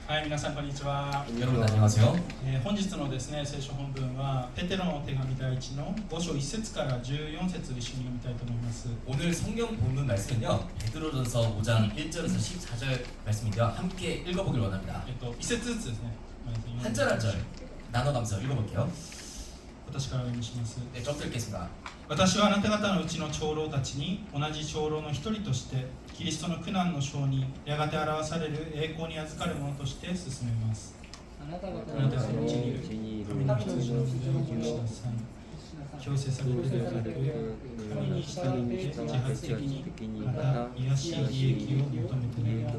はい、皆さんこんにちは。 여러분 안녕하세요. 本日のですね、聖書本文はペテロの手紙第1の5章1節から14節一緒に読みたいと思います。 오늘 성경 본문 말씀은요, 베드로전서 5장 1절에서 14절 말씀인데요. 함께 읽어보길 원합니다. 1節ずつですね。 한 절 한 절 나눠가면서 읽어볼게요. 私からお読みします。 네, 쭉 읽겠습니다. 私はあなた方のうちの長老たちに同じ長老の一人としてキリストの苦難の章にやがて表される栄光に預かる者として進めます。あなた方のうちにいる神の羊の筆を許しなさい。強制されるではなく神に従って自発的にまた癒しい利益を求めてね。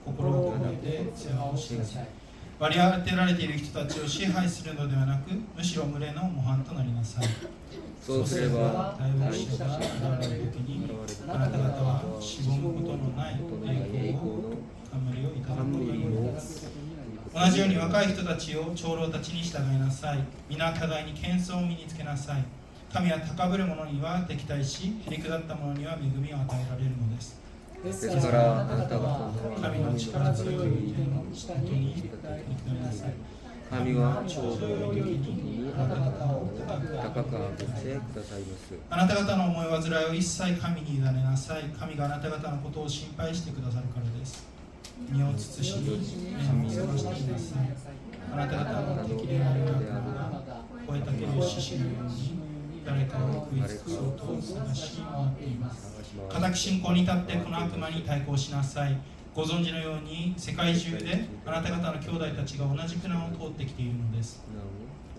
心を込めて世話をしなさい。割り当てられている人たちを支配するのではなく、むしろ群れの模範となりなさい。そうすれば大牧師が現れるときに、あなた方はしぼむことのない栄光を冠をいただくことができます。同じように若い人たちを長老たちに従いなさい。皆互いに謙遜を身につけなさい。神は高ぶる者には敵対し、へりくだった者には恵みを与えられるのです。ですからあなた方神の力強い手の下に肉りなさい。神はちょうどの時にあなた方を高く上げてくださいます。あなた方の思い煩いを一切神に委ねなさい。神があなた方のことを心配してくださるからです。身を慎み、目を覚ましてきなさい。あなた方の敵である悪魔が吠えたける獅子のように誰かを食い尽くそうと探し回っています。固く信仰に立ってこの悪魔に対抗しなさい。ご存知のように世界中であなた方の兄弟たちが同じ苦難を通ってきているのです。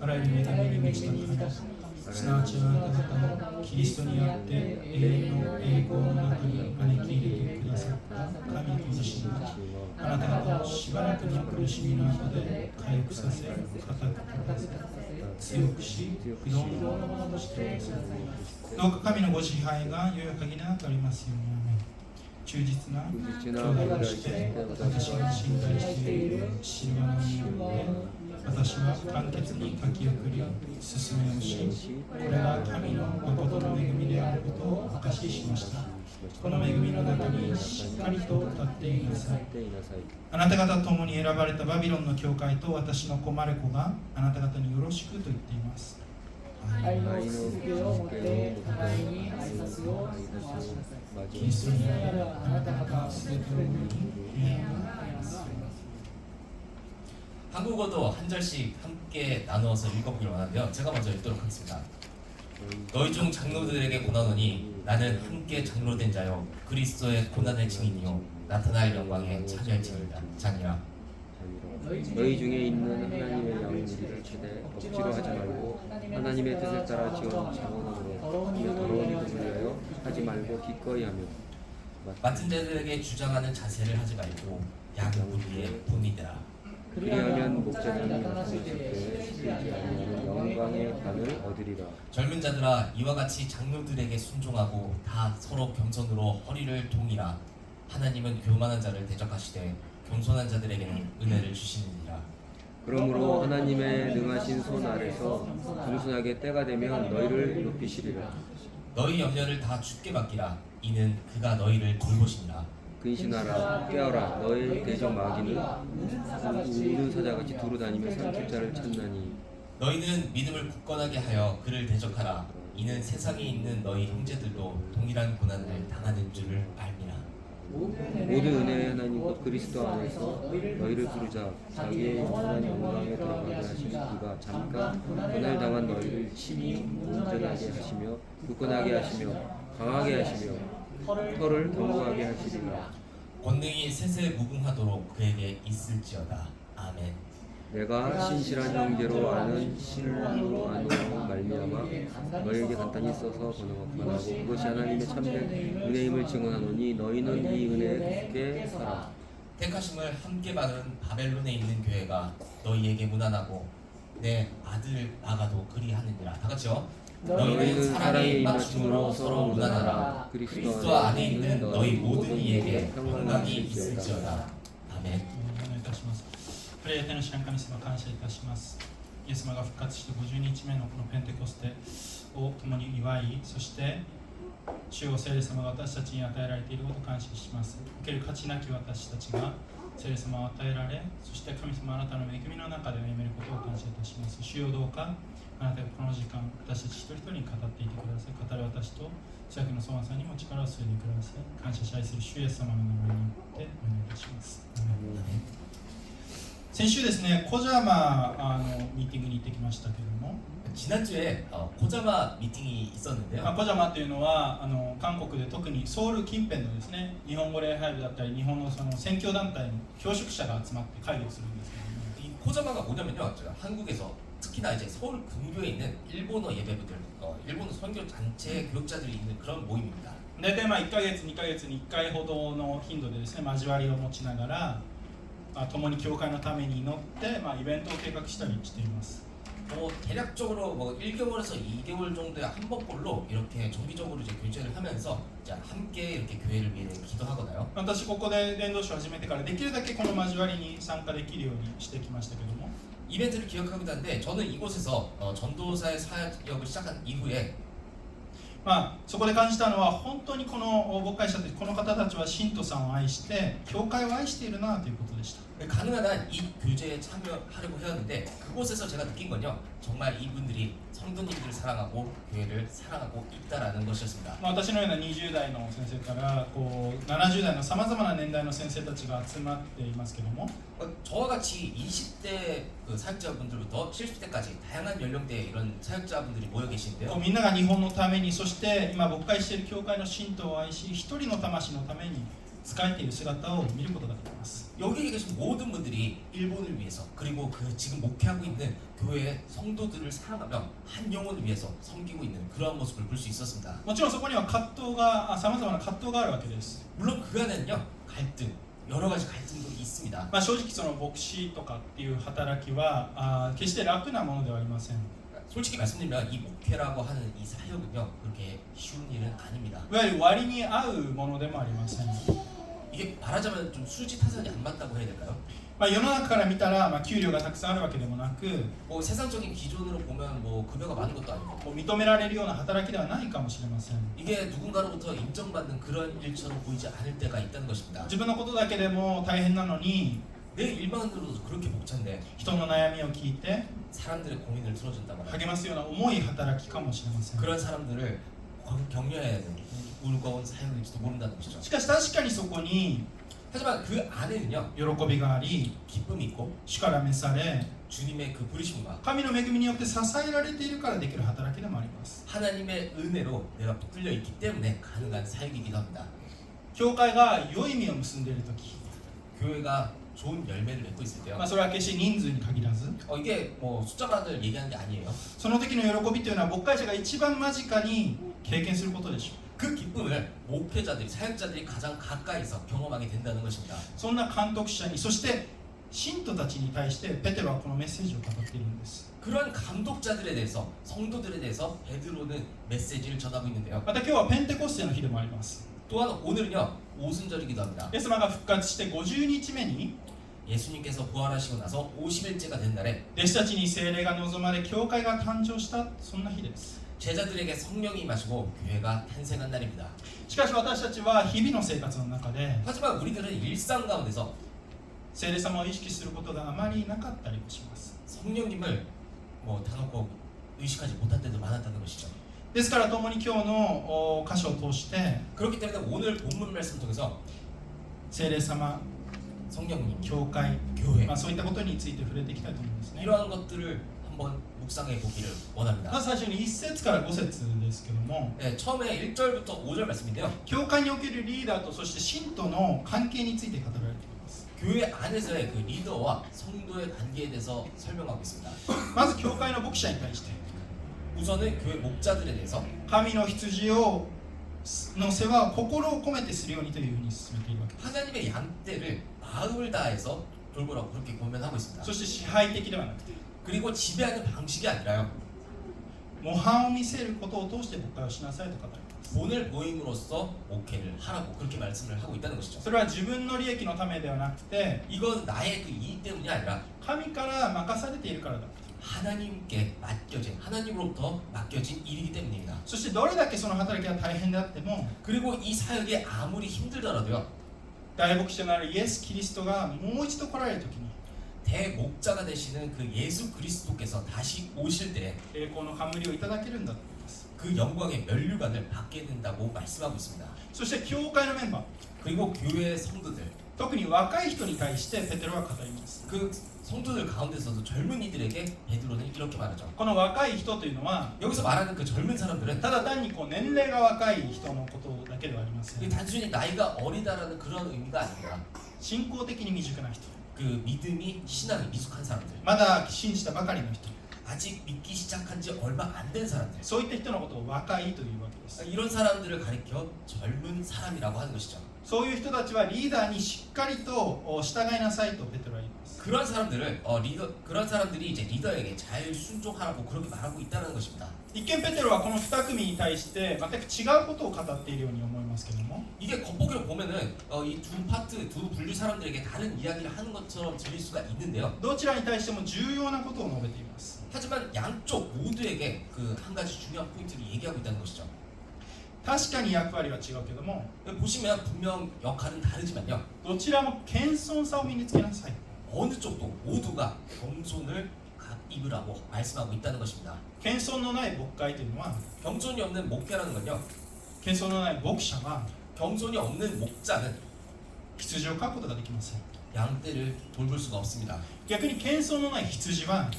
あらゆる恵みに満ちた神、すなわちあなた方をキリストにあって永遠の栄光の中に招き入れてくださった神ご自身があなた方をしばらくの苦しみの後で回復させ、固く立たせ、強くし、不動のものとしてください。どうか神のご支配がよよ限りなくありますように。アメン。忠実な兄弟として私が信頼しているシルバナによって私は簡潔に書き送り進めをし、これが神の誠の恵みであることを証ししました。この恵みの中にしっかりと立っていなさい。あなた方と共に選ばれたバビロンの教会と私の子マレコがあなた方によろしくと言っています。愛の付けを持って互いに挨拶を回しなさい。キリストにあるあなた方すべての上に平安があります。 한국어도 한 절씩 함께 나누어서 읽어보길 원하는데요. 제가 먼저 읽도록 하겠습니다. 너희 중 장로들에게 고난하노니 나는 함께 장로된 자요 그리스도의 고난의 증인이요 나타날 영광의 참여장이라. 너희 중에 있는 하나님의 양무리를 치되 억지로 하지 말고 하나님의 뜻을 따라 지은 자원으로 더러운 일을 위하여 하지 말고 기꺼이 하며 맡은 자들에게 주장하는 자세를 하지 말고 양무리의 본이되라. 그리하면 목자들이 나타났을 때 시들지 아니하는 영광의 관을 얻으리라. 젊은 자들아 이와 같이 장로들에게 순종하고 다 서로 겸손으로 허리를 동이라. 하나님은 교만한 자를 대적하시되 겸손한 자들에게는 은혜를 주시느니라. 그러므로 하나님의 능하신 손 아래서 겸손하게 때가 되면 너희를 높이시리라. 너희 염려를 다 주께 맡기라. 이는 그가 너희를 돌보시니라. 근신하라 깨어라 너의 대적 마귀는 우는 사자같이 두루 다니며 삼킬 자를 찾나니 너희는 믿음을 굳건하게 하여 그를 대적하라. 이는 세상에 있는 너희 형제들도 동일한 고난을 당하는 줄을 알미라. 모든 은혜의 하나님과 그리스도 안에서 너희를 부르자 자기의 영원한 영광에 들어가게 하시는 그가 잠깐 고난을 당한 너희를 친히 온전하게 하시며 굳건하게 하시며 강하게 하시며 털을 견고하게 하시리라. 권능이 세세 무궁하도록 그에게 있을지어다. 아멘. 내가 신실한 형제로 아는 실로 아노로 말미암아 너희에게 간단히 써서 번하고 그것이 하나님의 참된 은혜임을 증언하노니 너희는 이 은혜에 굳게 살아. 택하심을 함께 받은 바벨론에 있는 교회가 너희에게 무난하고 내 아들 아가도 그리하느니라. 다 같이요. 너희는 사랑에 입맞춤으로 서로 무난하라. 그리스도 안에 있는 너희 모든 이에게 평강이 있을지어다. 아멘. プレイヤーの知らん神様感謝いたします。イエス様が復活して50日目のこのペンテコステを共に祝い、そして主を聖霊様が私たちに与えられていることを感謝します。受ける価値なき私たちが聖霊様を与えられ、そして神様あなたの恵みの中で歩めることを感謝いたします。主よどうかあなたがこの時間私たち一人一人に語っていてください。語る私と主役の相馬さんにも力を注いでください。感謝し愛する主イエス様の名前によってお願いいたします。先週ですね、コジャマミーティングに行ってきましたけれども、 지난주에 코자마 미팅이 있었는데요. コジャマというのは韓国で特にソウル近辺のですね、日本語礼拝部だったり日本のその宣教団体の教職者が集まって会議をするんですけれども、 이 코자마가 뭐냐면요, 제가 한국에서 특히나 이제 서울 근교에 있는 일본어 예배부들, 일본어 선교 단체 교육자들이 있는 그런 모임입니다. 大体1ヶ月2ヶ月に1回ほどの頻度でですね、交わりを持ちながら、共に教会のために祈って、イベントを計画したりしています。 대략적으로 1개월에서 2개월 정도의 한 번꼴로 이렇게 정기적으로 이제 교제를 하면서 자, 함께 이렇게 교회를 위해 기도하거나요. 私ここで伝道師を始めてからできるだけこの交わりに参加できるようにしてきましたけども、 이벤트를 기억하기도 한데 저는 이곳에서 전도사의 사역을 시작한 이후에 そこで感じたのは本当にこの牧会者たち、この方たちは信徒さんを愛して教会を愛しているなということでした。 가능한 한 이 교제에 참여하려고 해왔는데 그곳에서 제가 느낀 건요, 정말 이분들이 성도님들을 사랑하고 교회를 사랑하고 있다라는 것이었습니다. 私のような20代の先生から70代のさまざまな年代の先生たちが集まっていますけども、 저와 같이 20대 그 사역자분들부터 70대까지 다양한 연령대의 이런 사역자분들이 모여 계신데요. みんなが日本のために、そして今牧会している教会の信徒を愛し、一人の魂のために仕えている姿を見ることができます。 여기 계신 모든 분들이 일본을 위해서 그리고 그 지금 목회하고 있는 교회의 성도들을 사랑하며 한 영혼을 위해서 섬기고 있는 그러한 모습을 볼 수 있었습니다. もちろんそこには葛藤が、さまざまな葛藤があるわけです。 물론 그 안에는요, 갈등, 여러 가지 갈등도 있습니다. 正直その牧師とかっていう働きは決して楽なものではありません。 솔직히 말씀드리면 이 목회라고 하는 이 사역은요, 그렇게 쉬운 일은 아닙니다. いわゆる割に合うものでもありません。 이게 말하자면 좀 수지 타산이 안 맞다고 해야 될까요? 世の中から見たら給料がたくさんあるわけでもなく、 뭐 세상적인 기준으로 보면 뭐 급여가 많은 것도 아니고 認められるような働きではないかもしれません。 이게 누군가로부터 인정받는 그런 일처럼 보이지 않을 때가 있다는 것입니다. 自分のことだけでも大変なのに、 내 일만으로도 그렇게 벅찬데 人の悩みを聞いて 사람들의 고민을 들어준다거나 励ますような重い働きかもしれません。 그런 사람들을 격려해야 되는 무거운 사역일지도 모른다는 것이죠. しかし確かにそこに 하지만 그 안에는요, 喜びがあり、 기쁨이 있고 主から召され、 주님의 그 부르심과 神の恵みによって支えられているからできる働きでもあります。 하나님의 은혜로 내가 붙들려 있기 때문에 가능한 사역이기도 합니다. 教会が良い実を結んでいるとき、 교회가 좋은 열매를 맺고 있을 때요. それは決して人数に限らず、 이게 뭐 숫자만을 얘기하는 게 아니에요. その時の喜びというのは牧会者が一番間近に経験することでしょう。 그 기쁨을 목회자들이, 사역자들이 가장 가까이서 경험하게 된다는 것입니다. そんな監督者に、そして信徒たちに対してペテロはこのメッセージを語っているんです。 그런 감독자들에 대해서, 성도들에 대해서 베드로는 메시지를 전하고 있는데요. また今日はペンテコステの日でもあります。 또한 오늘은요, 오순절이기도 합니다. イエス様が復活して50日目に 예수님께서 부활하시고 나서 50일째가 된 날에 弟子たちに聖霊が望まれ、教会が誕生した、そんな日です。 제자들에게 성령이 임하시고 교회가 탄생한 날입니다. しかし私たちは日々の生活の中で 하지만 우리들은 일상 가운데서 聖霊様を意識することがあまりなかったりもします。 성령님을 뭐 다놓고 의식하지 못할 때도 많았다는 것이죠. ですから共に今日の箇所を通して 그렇기 때문에 오늘 본문 말씀 통해서 聖霊様、 성령님, 教会、 교회 そういったことについて触れていきたいと思うんですね。 이러한 것들을 한번 묵상해 보기를 원합니다. まず最初に1節から5節ですけども、 네, 처음에 1절부터 5절 말씀인데요. 教会におけるリーダーとそして信徒の関係について語られています。 교회 안에서의 그 리더와 성도의 관계에 대해서 설명하고 있습니다. まず教会の牧者に対して 우선은 교회 목자들에 대해서 神の羊の世話を心を込めてするようにというふうに進めているわけです。 하나님의 양떼를 마음을 다해서 돌보라고 그렇게 권면하고 있습니다. そして支配的ではなくて 그리고 지배하는 방식이 아니라요, 模範を見せることを通して牧会をしなさいと語ります。 본을 모임으로써 목회를 하라고 그렇게 말씀을 하고 있다는 것이죠. それは自分の利益のためではなくて 이건 나의 그 이익 때문이 아니라 神から任されているからだ。 하나님께 맡겨진, 하나님으로부터 맡겨진 일이기 때문입니다. そしてどれだけその働きが大変であっても 그리고 이 사역이 아무리 힘들더라도요, 大牧師となるイエス・キリストがもう一度来られる時に 대목자가 되시는 그 예수 그리스도께서 다시 오실 때 栄光の冠をいただけるんだと思います。 그 영광의 면류관을 받게 된다고 말씀하고 있습니다. そして教会のメンバー 그리고 교회 성도들, 特に若い人に対してペテロは語ります。 그 성도들 가운데서도 젊은이들에게 베드로는 이렇게 말하죠. この若い人というのは 여기서 말하는 그 젊은 사람들은 ただ単にこう年齢が若い人のことだけではありませ 이게 ん。 단순히 나이가 어리다라는 그런 의미가 아닙니다. 信仰的に未熟な人、 그 믿음이 신앙이 미숙한 사람들, まだ信じたばかりの人、 아직 믿기 시작한 지 얼마 안 된 사람들, そういった人のことを若いというわけです。 이런 사람들을 가리켜 젊은 사람이라고 하는 것이죠. そういう人たちはリーダーにしっかりと従いなさいとペテロは言います。 그런 사람들을 그런 사람들이 이제 리더에게 잘 순종하라고 그렇게 말하고 있다는 것입니다. 一見ペテロはこの2組に対して全く違うことを語っているように思いますけども、 이게 겉보기로 보면은 이 두 파트, 두 분류 사람들에게 다른 이야기를 하는 것처럼 들릴 수가 있는데요. どちらに対しても重要なことを述べています。 하지만 양쪽 모두에게 그 한 가지 중요한 포인트를 얘기하고 있다는 것이죠. 確かに役割は違うけども、 보시면 분명 역할은 다르지만요. どちらも謙遜さを身につけなさい。 어느 쪽도 모두가 겸손을 입으라고 말씀하고 있다는 것입니다. 謙遜のない牧会というのは、 겸손이 없는 목회라는 건요. 謙遜のない牧者は 겸손이 없는 목자는 羊を飼うことができません。 양떼를 돌볼 수가 없습니다. 逆に謙遜のない羊は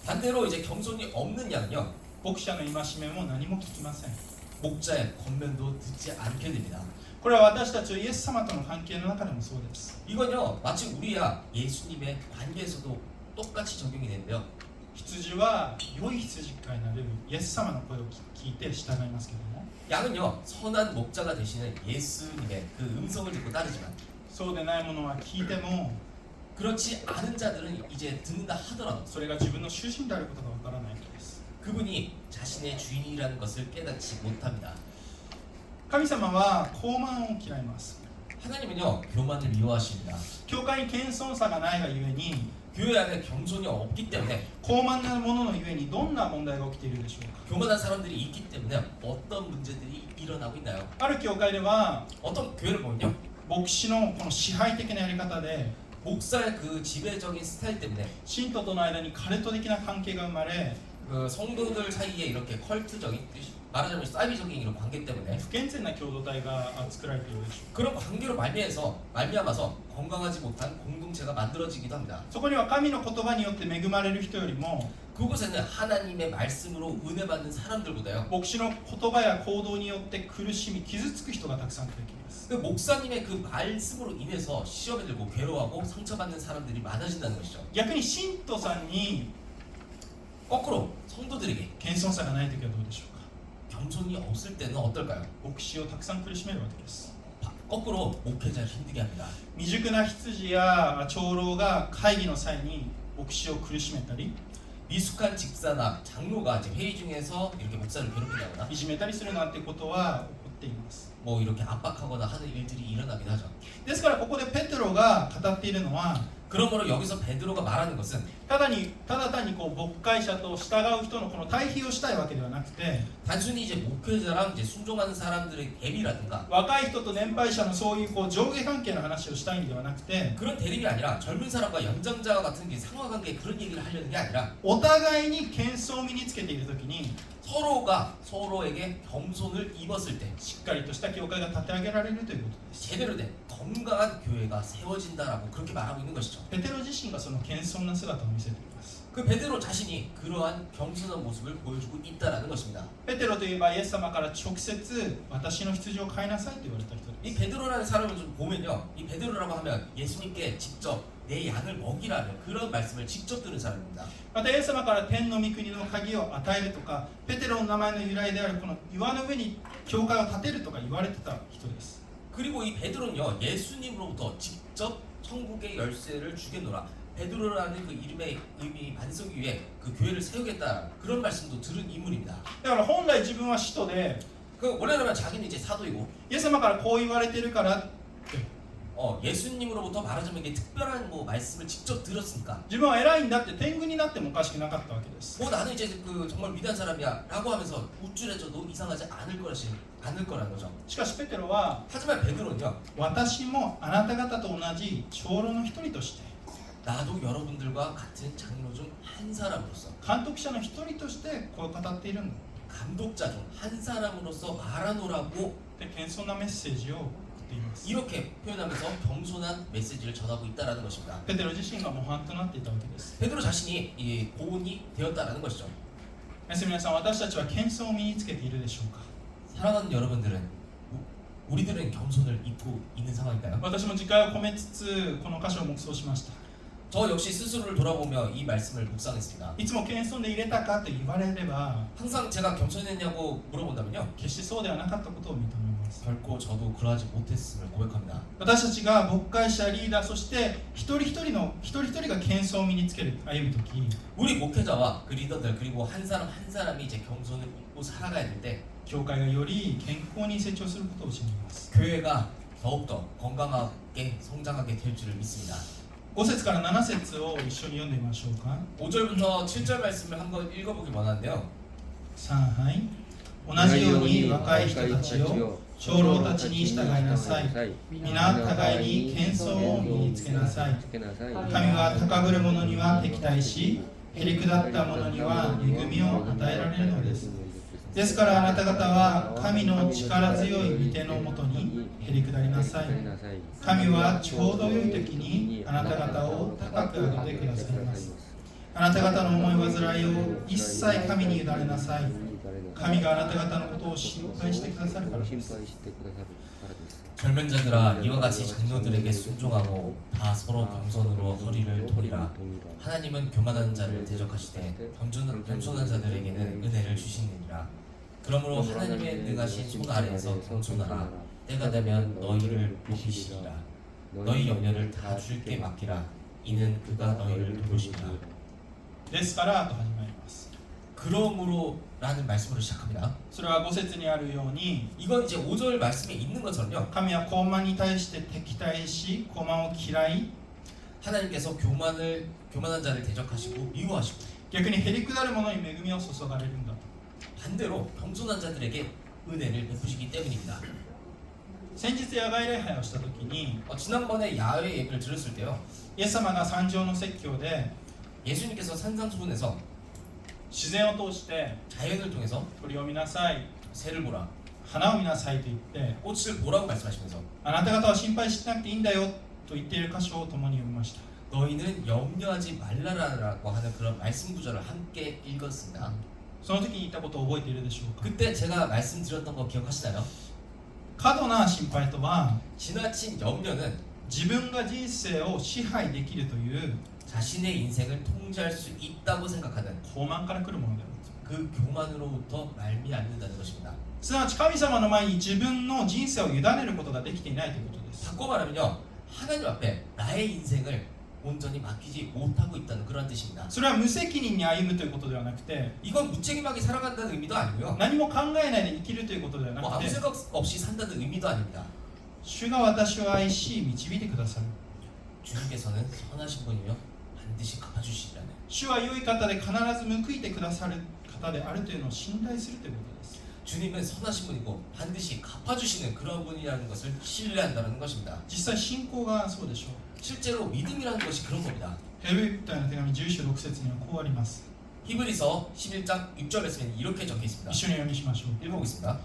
반대로 이제 겸손이 없는 양은요. 牧者の戒めも何も聞きません。 목자의 권면도 듣지 않게 됩니다. これは私たちとイエス様との関係の中でもそうです。 이건요 마치 우리야 예수님의 관계에서도 똑같이 적용이 되는데요. 羊は良い羊飼いなるイエス様の声を聞いて従いますけども、 양은요 선한 목자가 되시는 예수님의 그 음성을 듣고 따르지만 そうでないものは聞いても 그렇지 않은 자들은 이제 듣는다 하더라도 それが自分の主人であることがわからないからです。 그분이 자신의 주인이라는 것을 깨닫지 못합니다. 神様は傲慢を嫌います。 하나님은요 교만을 미워하십니다. 教会に謙遜さがないがゆえに、 교회 안에 겸손이 없기 때문에 傲慢なもののゆえにどんな問題が起きているでしょうか。 교만한 사람들이 있기 때문에 어떤 문제들이 일어나고 있나요? ある教会では 어떤 교회를 보면요 牧師のこの支配的なやり方で 목사의 그 지배적인 스타일 때문에 信徒との間にカルト的な関係が生まれ、 그 성도들 사이에 이렇게 컬트적인 말하자면 사이비적인 이런 관계 때문에 不健全な共同体が作られているでしょう。 그런 관계로 말미암아서 건강하지 못한 공동체가 만들어지기도 합니다. そこには神の言葉によって恵まれる人よりも 그곳에는 하나님의 말씀으로 은혜 받는 사람들보다요 牧師の言葉や行動によって苦しみ傷つく人がたくさん出てきます。 그 목사님의 그 말씀으로 인해서 시험에 들고 괴로워하고 상처받는 사람들이 많아진다는 것이죠. 逆に信徒さんに 거꾸로 성도들에게 謙遜さがないときはどうでしょうか。 겸손이 없을 때는 어떨까요? 牧師をたくさん苦しめるわけです。 거꾸로 목회자를 힘들게 합니다. 未熟な羊や長老が会議の際に牧師を苦しめたり 미숙한 집사나 장로가 이제 회의 중에서 이렇게 목사를 괴롭힌다거나 いじめたりするなんてことは起こっています。 뭐 이렇게 압박하거나 하는 일들이 일어나긴 하죠. ですからここでペテロが語っているのは 그러므로 여기서 베드로가 말하는 것은 ただ単にこう牧会者と従う人のこの対比をしたいわけではなくて、 단순히 이제 목회자랑 이제 순종하는 사람들의 대비라든가 若い人と年配者のそういうこう上下関係の話をしたいんではなくて、 그런 대립이 아니라 젊은 사람과 연장자와 같은 게 상하관계 그런 얘기를 하려는 게 아니라 お互いに謙遜を身につけているときに 서로가 서로에게 겸손을 입었을 때 しっかりとした教会が立て上げられるということです。 제대로 된 건강한 교회가 세워진다라고 그렇게 말하고 있는 것이죠. ペテロ自身がその謙遜な姿を見せています。 그 베드로 자신이 그러한 겸손한 모습을 보여주고 있다라는 것입니다. ペテロといえばイエス様から直接私の羊を飼いなさいと言われた人で 이 す。 베드로라는 사람을 좀 보면요, 이 베드로라고 하면 예수님께 직접 내 양을 먹이라는 그런 말씀을 직접 들은 사람입니다. またイエス様から天の御国の鍵を与えるとか、ペテロの名前の由来であるこの岩の上に教会を建てるとか言われてた人です。 그리고 이 베드로는요, 예수님으로부터 직접 천국의 열쇠를 주겠노라. 베드로라는 그 이름의 의미 반석 위에 그 교회를 세우겠다 그런 말씀도 들은 인물입니다. だから本来自分は使徒で、 그 원래라면 자기는 이제 사도이고 イエス様からこう言われてるからって、 예수님으로부터 말하자면 이게 특별한 뭐 말씀을 직접 들었으니까 自分は偉いんだって天狗になってもおかしくなかったわけです。 뭐 나는 이제 그 정말 위대한 사람이야라고 하면서 우쭐해져도 이상하지 않을 거라는 거죠. しかしペテロは 하지만 베드로는요, 私もあなた方と同じ長老の一人として 나도 여러분들과 같은 장로 중 한 사람으로서 監督者の一人としてこう語っているんだ 감독자 중 한 사람으로서 말하노라고 で謙遜なメッセージを送っています。 이렇게 표현하면서 겸손한 메시지를 전하고 있다라는 것입니다. ペテロ自身が模範となっていたわけです。 베드로 자신이 이 고온이 되었다라는 것이죠. 皆さん、私たちは謙遜を身につけているでしょうか。 사랑하는 여러분들은 우리들은 겸손을 입고 있는 상황일까요? 私も自戒を込めつつこの箇所を黙想しました。 저 역시 스스로를 돌아보며 이 말씀을 묵상했습니다. いつも謙遜で入れたかと言われれば 항상 제가 겸손했냐고 물어본다면요, 決してそうではなかったことを認めます。 결코 저도 그러하지 못했음을 고백합니다. 私たちが牧会者リーダーそして一人一人が謙遜を身につける歩むとき 우리 목회자와 그 리더들 그리고 한 사람 한 사람이 이제 겸손을 입고 살아가야 될 때 教会がより健康に成長することを信じます。 교회가 더욱더 건강하게 성장하게 될 줄을 믿습니다. 5節から7節を一緒に読んでみましょうか。 5절부터 7절 말씀을 한번 읽어보길 원하는데요. さあ、はい。同じように若い人たちを長老たちに従いなさい。皆互いに謙遜を身につけなさい。神は高ぶる者には敵対し、へりくだった者には恵みを与えられるのです。ですからあなた方は神の力強い御手のもとにへりくだりなさい。神はちょうど良い時にあなた方を高く上げてくださいます。あなた方の思い煩いを一切神に委ねなさい。神があなた方のことを心配してくださるからです。 젊은 자들아 이와 같이 장로들에게 순종하고 다 서로 겸손으로 허리를 돌리라. 하나님은 교만한 자를 대적하시되 겸손한 자들에게는 은혜를 주시느니라. 그러므로 하나님의 능하신 손 아래에서 겸손하라. 때가 되면 너희를 보시리라. 너희 염려를 다 주께 맡기라. 이는 그가 너희를 도우시리라. ですからと始まります。 그러므로라는 말씀으로 시작합니다. それは5節にあるように 이건 이제 5절 말씀에 있는 것처럼요. 神は高慢に対して敵対し高慢を嫌い 하나님께서 교만한 자를 대적하시고 미워하시고 逆にへりくだる者に恵みを注がれるんだと。 반대로 겸손한 자들에게 은혜를 베푸시기 때문입니다. 先日野外礼拝をした時に 지난번에 야외 예배를 들었을 때요. イエス様が山上の説教で 예수님께서 산상수훈에서 自然を通して 자연을 통해서 鳥を見なさい 새를 보라, 花を見なさいと言って 꽃을 보라고 말씀하시면서 あなた方は心配しなくていいんだよと言っている箇所を共に読みました。 너희는 염려하지 말라라고 하는 그런 말씀 구절을 함께 읽었습니다. その時に言ったことを覚えているでしょうか。 그때 제가 말씀드렸던 거 기억하시나요? 過度な心配とは 지나친 염려는 自分が人生を支配できるという 자신의 인생을 통제할 수 있다고 생각하는 高慢から来るものである。 그 교만으로부터 말미암는다는 것입니다. すなわち神様の前に自分の人生を委ねることができていないということです。 바꿔 말하면요, 하나님 앞에 나의 인생을 온전히 맡기지 못하고 있다는 그런 뜻입니다. それは無責任に歩むということではなくて 이건 무책임하게 살아간다는 의미도 아니고요. 何も考えないで生きるということではな 뭐 く 아무 て 생각 없이 산다는 의미도 아닙니다. 主が私を愛し導いてくださる。 주님께서는 선하신 분이며 반드시 갚아주시리라는. 主は良い方で必ず報いてくださる方であるというのを信頼するということです。 주님은 선하신 분이고 반드시 갚아주시는 그런 분이라는 것을 신뢰한다는 것입니다. 実際信仰がそうでしょう。 실제로 믿음이라는 것이 그런 겁니다. ヘブル人への手紙11章6節にはこうあります。 히브리서 11장 6절 말씀에 이렇게 적혀 있습니다. 一緒に読みしましょう。 읽어보겠습니다.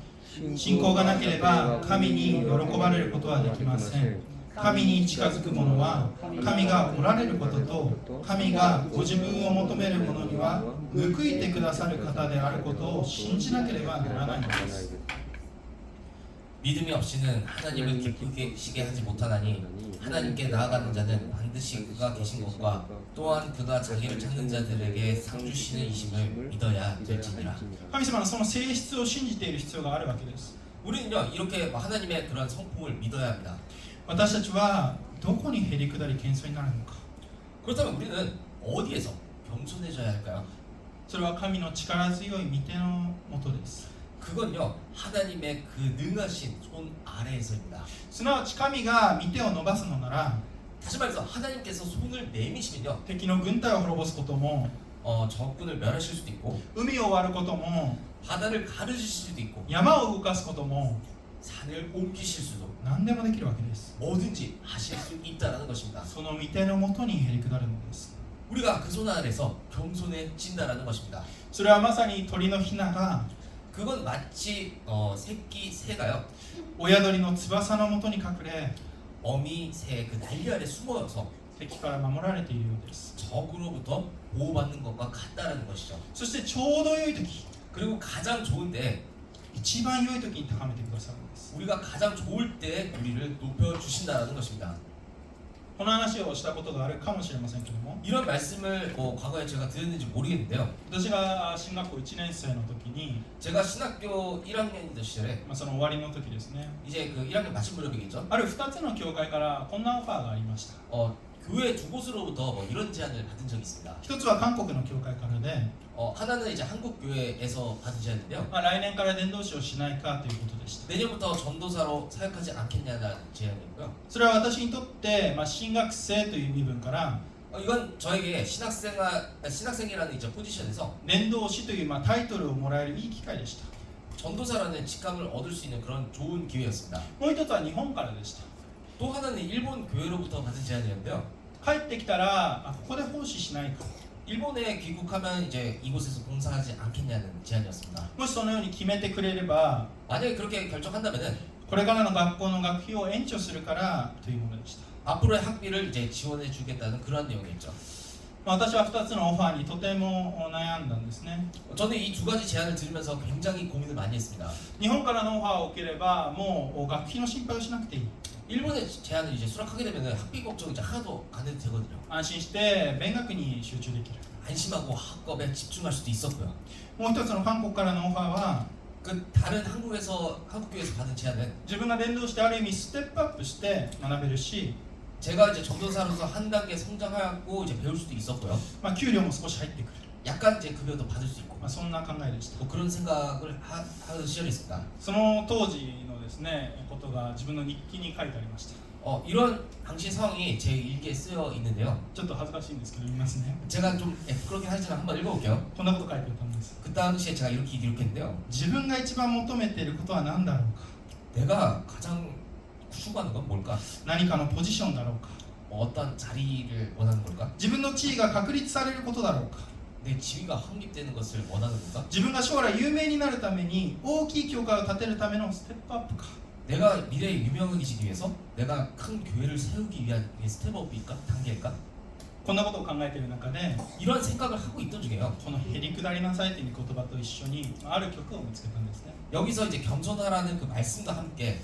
信仰がなければ神に喜ばれることはできません。神に近づく者は神がおられることと神がご自分を求める者には報いてくださる方であることを信じなければならないのです。 믿음이 없이는 하나님을 기쁘시게 하지 못하나니 하나님께 나아가는 자는 반드시 그가 계신 것과 또한 그가 자기를 찾는 자들에게 상 주시는 이심을 믿어야 될지니라. 神様のその性質を信じている必要があるわけです。 우리는요 이렇게 하나님의 그런 성품을 믿어야 합니다. 私たちはどこにへりくだり謙遜になるのか。 그렇다면 우리는 어디에서 겸손해져야 할까요? それは神の力強い御手のもとです。 그건요 하나님의 그 능하신 손 아래에서입니다. すなわち神が御手を伸ばすのなら 다시 말해서 하나님께서 손을 내미시면요 敵の軍隊を滅ぼすことも 적군을 멸하실 수도 있고 海を割ることも 바다를 가르실 수도 있고 山を動かすことも 산을 옮기실 수도 何でもできるわけです 뭐든지 하실 수 있다라는 것입니다. その御手のもとにへり下るのです 우리가 그 손 아래서 겸손해진다라는 것입니다. それはまさに鳥のヒナが 그건 마치 새끼 새가요 親鳥の翼のもとに隠れ 어미 새 그 날개 아래 숨어서 敵から守られているようです 적으로부터 보호받는 것과 같다라는 것이죠. そしてちょうど良い時 그리고 가장 좋은 때 一番良い時に高めてくださるんです 우리가 가장 좋을 때 우리를 높여 주신다라는 것입니다. この話をしたことがあるかもしれませんけども 이런 말씀을 과거에 제가 들었는지 모르겠는데요. 私が進学校1年生の時に、 제가 신학교 1학년이던 시절에 その終わりの時ですね 이제 그 1학년 마침 무렵이겠죠. ある2つの教会からこんなオファーがありました 교회 두 곳으로부터 뭐 이런 제안을 받은 적이 있습니다. 一つは韓国の教会からで、 하나는 이제 한국 교회에서 받은 제안인데요. 来年から伝道師をしないかということでした 내년부터 전도사로 사역하지 않겠냐는 제안이고요. それは私にとって、進学生という身分から 이건 저에게 신학생이라는 이제 포지션에서 伝道師という、タイトルをもらえるいい機会でした 전도사라는 직감을 얻을 수 있는 그런 좋은 기회였습니다. もう一つは日本からでした 또 하나는 일본 교회로부터 받은 제안이었는데요. 帰ってきたらここで奉仕しないか 일본에 귀국하면 이제 이곳에서 봉사하지 않겠냐는 제안이었습니다. もしそのように決めてくれれば 만약에 그렇게 결정한다면은 これからの学校の学費を延長するからというものでした 앞으로의 학비를 이제 지원해 주겠다는 그런 내용이었죠. 私は2つのオファーにとても悩んだんですね 저는 이 두 가지 제안을 들으면서 굉장히 고민을 많이 했습니다. 日本からのオファーを受ければもう学費の心配をしなくていい 일본의 제안을 이제 수락하게 되면은 학비 걱정 이제 하나도 안 해도 되거든요. 安心して勉学に集中できる 안심하고 학업에 집중할 수도 있었고요. もう一つの韓国からのオファーは 그 다른 한국 교회에서 받은 제안은 自分が伝道してある意味ステップアップして学べるし 제가 이제 전도사로서 한 단계 성장하고 이제 배울 수도 있었고요. 給料も少し入ってくる 약간 이제 급여도 받을 수 있고 そんな考えでした 뭐 그런 생각을 하는 시절이 있습니다. その当時のですねことが自分の日記に書いてありました 이런 당시 상황이 제 일기에 쓰여 있는데요. ちょっと恥ずかしいんですけど言いますね 제가 좀 부끄럽긴 하지만 한번 읽어볼게요. こんなこと書いてたんです 그 당시에 제가 이렇게 기록했는데요. 自分が一番求めていることは何だろうか 내가 가장 추구하는 건 뭘까? 何かのポジションだろうか 어떤 자리를 원하는 걸까? 自分の地位が確立されることだろうか 내 지위가 확립되는 것을 원하는 걸까? 自分が将来有名になるために大きい教会を建てるためのステップアップか 내가 미래에 유명해지기 위해서 내가 큰 교회를 세우기 위한 스텝업일까? 단계일까? こんなことを考えている中で 이런 생각을 하고 있던 중에요. このへりくだりなさいという言葉と一緒にある曲を見つけたんですね 여기서 이제 겸손하라는 그 말씀과 함께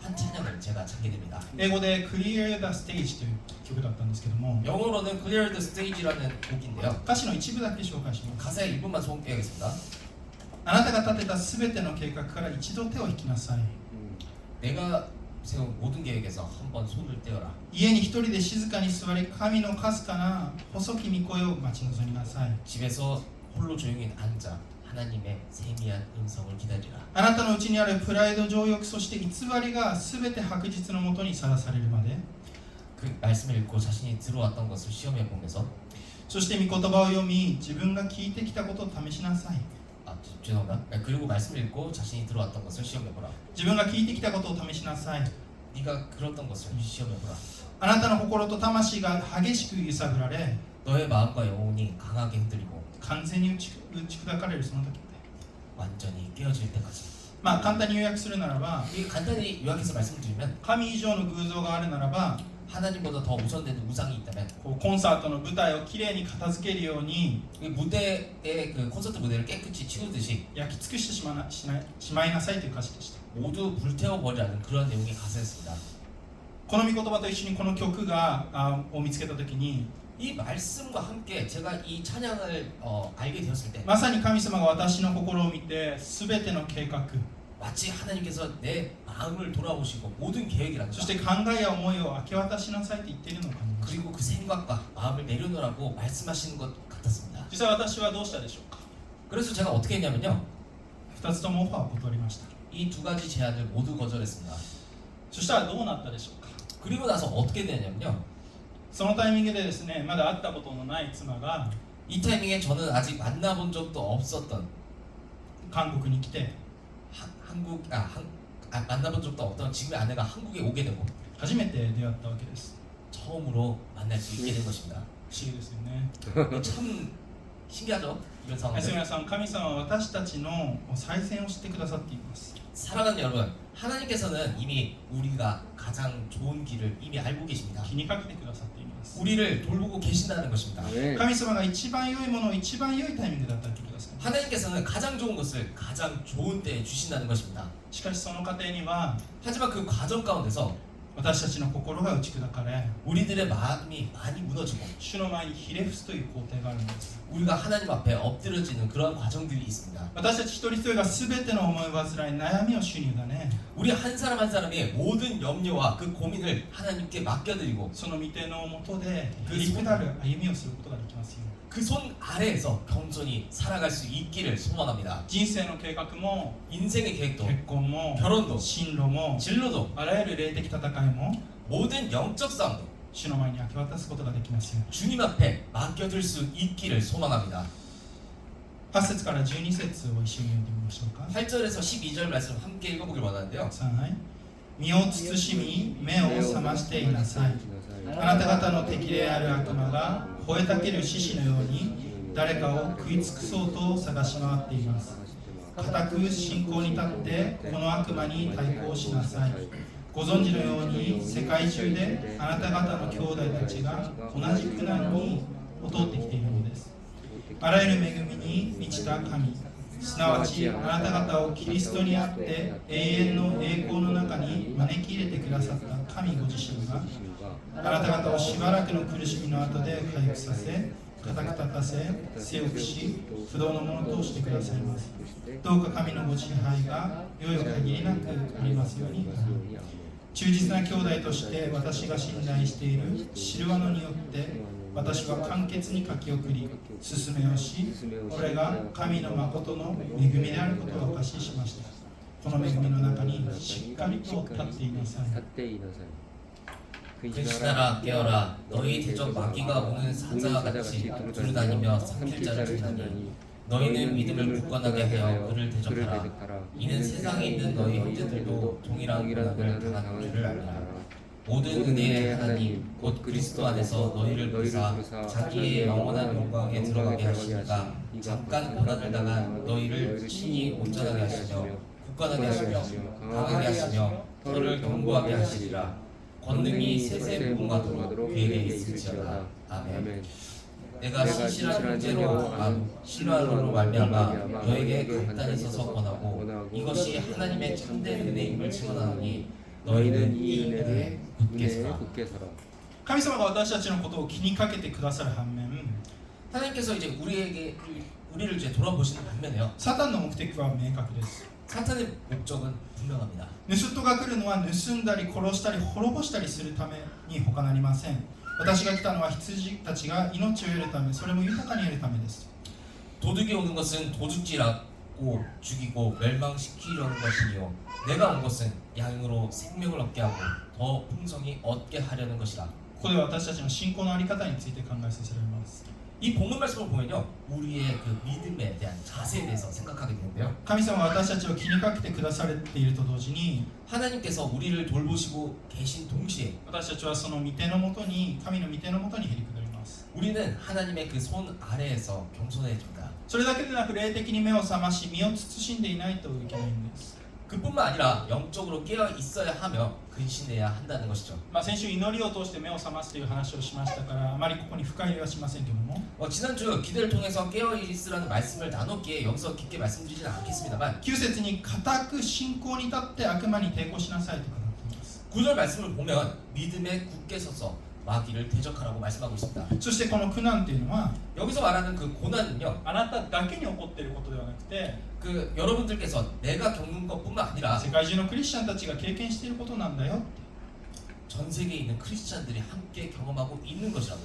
한 찬양을 제가 찾게 됩니다. 英語で Clear the Stage という曲だったんですけども 영어로는 Clear the Stage라는 곡인데요. 歌詞の一部だけ紹介します 가사의 일부만 소개하겠습니다. あなたが立てたすべての計画から一度手を引きなさい 내가 세운 모든 계획에서 한번 손을 떼어라. 家に一人で静かに座り神のかすかな細き御声を待ち望みなさい 집에서 홀로 조용히 앉아 하나님의 세미한 음성을 기다리라. あなたのうちにあるプライド情欲そして偽りがすべて白日のもとにさらされるまで 그 말씀을 읽고 자신이 들어왔던 것을 시험해 보면서 そして御言葉を読み自分が聞いてきたことを試しなさい 죄송합니다. 그리고 말씀을 읽고 자신이 들어왔던 것을 시험해 보라. 自分が聞いてきたことを試しなさい 네가 들었던 것을 시험해 보라. あなたの心と魂が激しく揺さぶられ 너의 마음과 영혼이 강하게 흔들리고 完全に打ち砕かれるその時 완전히 깨어질 때까지. 簡単に要約するならば 이 간단히 요약해서 말씀드리면 神以上の偶像があるならば 하나님보다 더 우선되는 우상이 있다면 コンサートの舞台をきれいに片付けるように 이 무대의 그 콘서트 무대를 깨끗이 치우듯이 焼き尽くしてしまいなさいという歌詞でした 모두 불태워버리라는 그런 내용의 가사였습니다. この御言葉と一緒にこの曲を見つけた時に 이 말씀과 함께 제가 이 찬양을 알게 되었을 때 まさに神様が私の心を見て全ての計画 마치 하나님께서 내 마음을 돌아보시고 모든 계획이라는 そして考えや思いを明け渡しなさいと言っているのを感じました 그리고 그 생각과 마음을 내려놓으라고 말씀하시는 것 같았습니다. 実際私はどうしたでしょうか 그래서 제가 어떻게 했냐면요. 2つともオファーを断りました。 이 두 가지 제안을 모두 거절했습니다. そしたらどうなったでしょうか。 그리고 나서 어떻게 되냐면요. そのタイミングでですね、まだ会ったことのない妻が 이 타이밍에 저는 아직 만나본 적도 없었던 韓国に来て 만나본 적도 없던 지금의 아내가 한국에 오게 되고 初めて出会ったわけです。 처음으로 만날 수 있게 된 것입니다. 不思議ですよね。 참 신기하죠? 이런 はい、 상황들. 皆さん、神様は私たちの最善を知ってくださっています。 사랑하는 여러분, 하나님께서는 이미 우리가 가장 좋은 길을 이미 알고 계십니다. 気にかけてくださっています。 우리를 돌보고 계신다는 것입니다. 아멘. 神様が一番良いものを一番良いタイミングで与えてください。 하나님께서는 가장 좋은 것을 가장 좋은 때에 주신다는 것입니다. しかしその過程には 하지만 그 과정 가운데서 私たちの心が打ち砕かれ、 우리들의 마음이 많이 무너지고 主の前にひれ伏すという工程があるんです。 우리가 하나님 앞에 엎드려지는 그런 과정들이 있습니다. 私たち一人一人が全ての思い煩い、悩みを主に委ね、 우리 한 사람 한 사람의 모든 염려와 그 고민을 하나님께 맡겨드리고 その御手のもとで立派なる歩みをすることができますよ。 그 손 아래에서 겸손히 살아갈 수 있기를 소원합니다. 人生の計画も 인생의 계획도 結婚も 결혼도 進路も 진로도 あらゆる霊的戦いも 모든 영적 싸움도 主の前に明け渡すことができますよ。 주님 앞에 맡겨둘 수 있기를 소망합니다. 8節から12節を一緒に読んでみましょうか。 8절에서 12절 말씀 함께 읽어보길 원하는데요. はい身を慎み目を覚ましていなさい。あなた方の敵である悪魔が吠えたける獅子のように誰かを食い尽くそうと探し回っています。固く信仰に立ってこの悪魔に対抗しなさい。ご存知のように世界中であなた方の兄弟たちが同じ苦難に劣ってきているのです。あらゆる恵みに満ちた神、すなわちあなた方をキリストにあって永遠の栄光の中に招き入れてくださった神ご自身があなた方をしばらくの苦しみの後で回復させ、固く立たせ、強くし、不動のものとしてくださいます。どうか神のご支配が良い限りなくありますように。忠実な兄弟として私が信頼しているシルワノによって私は簡潔に書き送り、進めをし、これが神の誠の恵みであることをお証ししました。この恵みの中にしっかりと立っていなさい。 근신하라 깨어라 너희 대적 마귀가 오는 사자와 같이 두루다니며 삼킬 자를 찾나니 너희는 믿음을 굳건하게 하여 그를 대적하라. 이는 세상에 있는 너희 형제들도 동일한 고난을 당하는 줄을 알라. 모든 은혜의 하나님 곧 그리스도 안에서 너희를 부르사 자기의 영원한 영광에 들어가게 하시니까 잠깐 고난을 당한 너희를 친히 온전하게 하시며 굳건하게 하시며 강하게 하시며 혀를 견고하게 하시리라. 권능이 세세 무궁하도록 그에게 있을지어다. 아멘. 내가 신실한 신뢰로 말미암아 너에게 간단히 서서 권하고 이것이 하나님의 참된 은혜임을 증언하노니 너희는 이 은혜에 굳게 서라. 神様が私たちのことを気にかけてくださる反面、 하나님께서 이제 우리를 이제 돌아보시는 반면에요. サタンの目的は明確です。 사탄의 목적은 분명합니다. 盗人が来るのは盗んだり殺したり滅ぼしたりするために他なりません。私が来たのは羊たちが命を得るため、それも豊かに得るためです。 도둑이 오는 것은 도둑질하고 죽이고 멸망시키려는 것이요 내가 온 것은 양으로 생명을 얻게 하고 더 풍성히 얻게 하려는 것이라. ここでは私たちの信仰の在り方について考えさせられます。 이 본문 말씀을 보면요 우리의 그 믿음에 대한 자세에 대해서 생각하게 되는데요. 神様が私たちを気にかけてくださっていると同時に 하나님께서 우리를 돌보시고 계신 동시에 私たちはその御手のもとに、神の御手のもとにへりくだります。 우리는 하나님의 그 손 아래에서 겸손해집니다. それだけでなく霊的に目を覚まし身を慎んでいないといけないんです。 그뿐만 아니라 영적으로 깨어 있어야 하며 근신해야 한다는 것이죠. 先週祈りを通して目を覚ますという話をしましたからあまりここに深入りはしませんけども 지난주 기도를 통해서 깨어 있으라는 말씀을 나눴기에 여기서 깊게 말씀드리지는 않겠습니다만 9節に固く信仰に立って悪魔に抵抗しなさいと語っています。 9절 말씀을 보면 믿음에 굳게 서서 마귀를 대적하라고 말씀하고 있습니다. そしてこの苦難というのは 여기서 말하는 그 고난은요 あなただけに起こっていることではなくて 그 여러분들께서 내가 겪는 것뿐만 아니라 世界中のクリスチャンたちが経験していることなんだよ。 전 세계에 있는 크리스찬들이 함께 경험하고 있는 것이라고.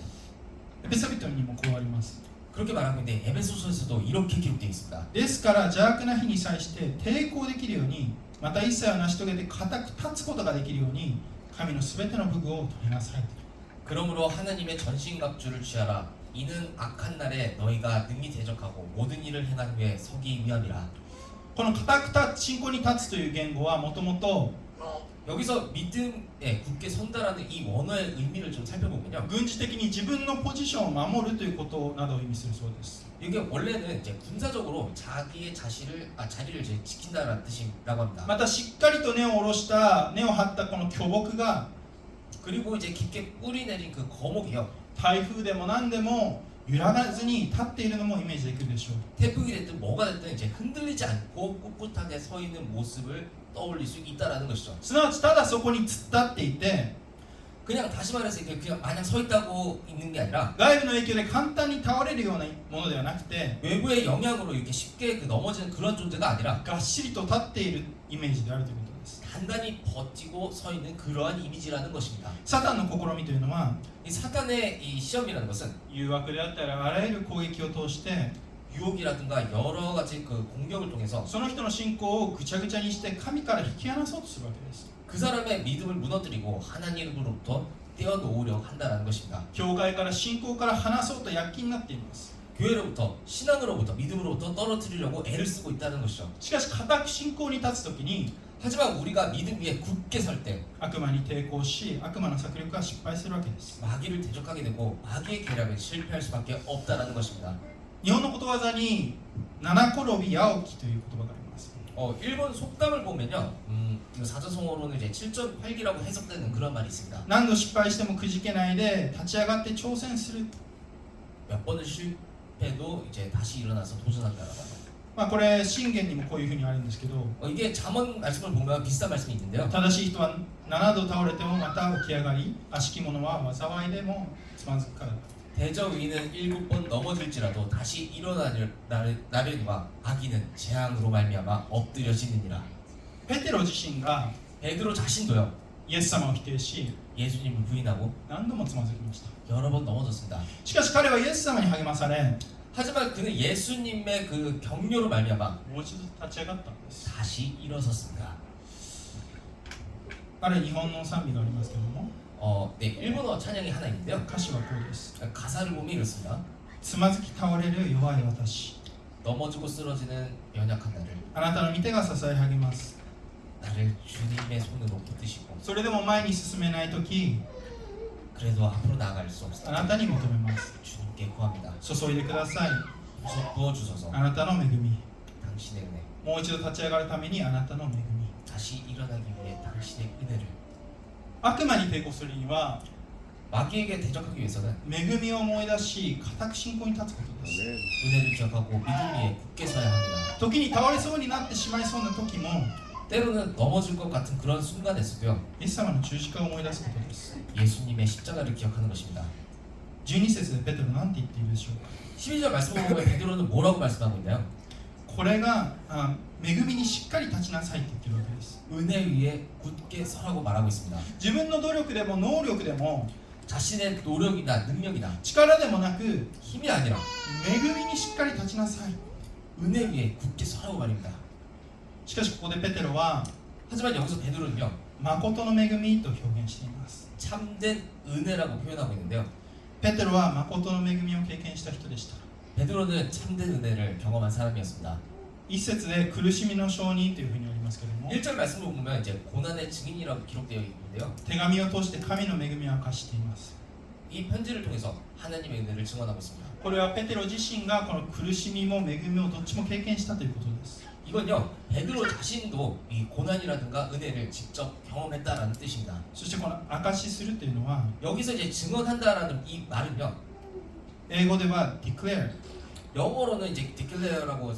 エペソビトにもこうあります。 그렇게 말하고 있는데 에베소서에서도 이렇게 기록되어 있습니다. ですから邪悪な日に際して抵抗できるように、また一切を成し遂げて固く立つことができるように、神のすべての武具を取りなさい。 그러므로 하나님의 전신갑주를 취하라. 이는 악한 날에 너희가 능히 대적하고 모든 일을 행한 후에 서기 위함이라. この固く立つ、信仰に立つという言語はもともと 여기서 믿음에 굳게 선다라는 이 원어의 의미를 좀 살펴보면요. 軍事的に自分のポジションを守るということなどを意味するそうです。 이게 원래는 이제 군사적으로 자기의 자리를 이제 지킨다라는 뜻이라고 합니다. またしっかりと根を下ろした根を張ったこの巨木が 그리고 이제 깊게 뿌리 내린 그 거목이요. 台風でも何でも揺らがずに立っているのもイメージできるでしょう。 태풍이 됐든 뭐가 됐든 이제 흔들리지 않고 꿋꿋하게 서 있는 모습을 떠올릴 수 있다라는 것이죠. すなわちただそこに突っ立っていて 그냥 다시 말해서 이렇게 그냥 마냥 서 있다고 있는 게 아니라 外部の影響で簡単に倒れるようなものではなくて 외부의 영향으로 이렇게 쉽게 넘어지는 그런 존재가 아니라 がっしりと立っているイメージであるということです。 단단히 버티고 서 있는 그러한 이미지라는 것입니다. サタンの試みというのは 이 사탄의 이 시험이라는 것은 誘惑であったりあらゆる攻撃を通して 유혹이라든가 여러 가지 그 공격을 통해서 その人の信仰をぐちゃぐちゃにして神から引き離そうとするわけです。 그 사람의 믿음을 무너뜨리고 하나님으로부터 떼어놓으려고 한다는 것입니다. 教会から信仰から離そうと躍起になっています。 교회로부터 신앙으로부터 믿음으로부터 떨어뜨리려고 애를 쓰고 있다는 것이죠. しかし固く信仰に立つときに 하지만 우리가 믿음 위에 굳게 설 때 悪魔に抵抗し悪魔の策略は失敗するわけです。 마귀를 대적하게 되고 마귀의 계략은 실패할 수밖에 없다는 것입니다. 日本のことわざに七転び八起きという言葉があります。 일본 속담을 보면요, 이 사자성어로는 이제 7.8기라고 해석되는 그런 말이 있습니다. 何度失敗してもくじけないで立ち上がって挑戦する。 몇 번을 실패도 이제 다시 일어나서 도전한다라고 합니다. まあこれ信玄にもこういうふうにあるんですけど、 이게 잠언 말씀을 보면 비슷한 말씀이 있는데요. 正しい人は7度倒れてもまた起き上がり、悪しき者は災いでもつまずくから。 대저위는 7번 넘어질지라도 다시 일어나려니와 악인은 재앙으로 말미암아 엎드려지느니라. ペテロ自身が 베드로 자신도요, イエス様を否定し 예수님을 부인하고 何度もつまずきました。 여러 번 넘어졌습니다. しかし彼はイエス様に励まされ 하지만 그는 예수님의 그 격려로 말미암아 もう一度立ち上がったんです。 다시 일어섰습니다. ある日本の賛美がありますけども、 네, 일본어 찬양이 하나 있는데요. 歌詞はこうです。 가사를 보면 이렇습니다. つまずき倒れる弱い私、 넘어지고 쓰러지는 연약한 나를 あなたの御手が支え励ます。 나를 주님의 손으로 붙드시고 それでも前に進めないとき、 그래도 앞으로 나아갈 수 あ 없습니다. なたに求めます。 주님께 구합니다. 注いでください。 부어 주소서. あなたの恵み。 당신의 은혜. もう一度立ち上がるためにあなたの恵み。 다시 일어나기 위해 당신의 은혜를. 悪魔に抵抗するには 마귀에게 대적하기 위해서는 恵みを思い出し、固く信仰に立つことです。 은혜를 기억하고 믿음 위에 굳게 서야 합니다. 時に倒れそうになってしまいそうな時も、 때로는 넘어질 것 같은 그런 순간에서도요, イエス様の十字架を思い出すことです。 예수님의 십자가를 기억하는 것입니다. 12節でペテロなんて言っているでしょうか。 12절 말씀을 보면 베드로는 뭐라고 말씀하고 있나요? これが恵みにしっかり立ちなさいって言ってるわけです。 은혜 위에 굳게 서라고 말하고 있습니다. 自分の努力でも能力でも 자신의 노력이나 능력이나 力でもなく 힘이 아니라 恵みにしっかり立ちなさい。 은혜 위에 굳게 서라고 말입니다. しかしここでペテロは 하지만 여기서 베드로는요, 誠の恵みと表現しています。 참된 은혜라고 표현하고 있는데요. ペテロは誠の恵みを経験した人でした。 베드로는 참된 은혜를 경험한 사람이었습니다. 一節で苦しみの証人というふうにありますけれども、 1절 말씀을 보면 이제 고난의 증인이라고 기록되어 있는데요. 手紙を通して神の恵みを明かしています。 이 편지를 통해서 하나님의 은혜를 증언하고 있습니다. これはペテロ自身がこの苦しみも恵みもどっちも経験したということです。 이건요, 베드로 자신도 이 고난이라든가 은혜를 직접 경험했다라는 뜻입니다. そしてこの証しするというのは 여기서 이제 증언한다라는 이 말은요, 英語では declare、 영어로는 이제 declare라고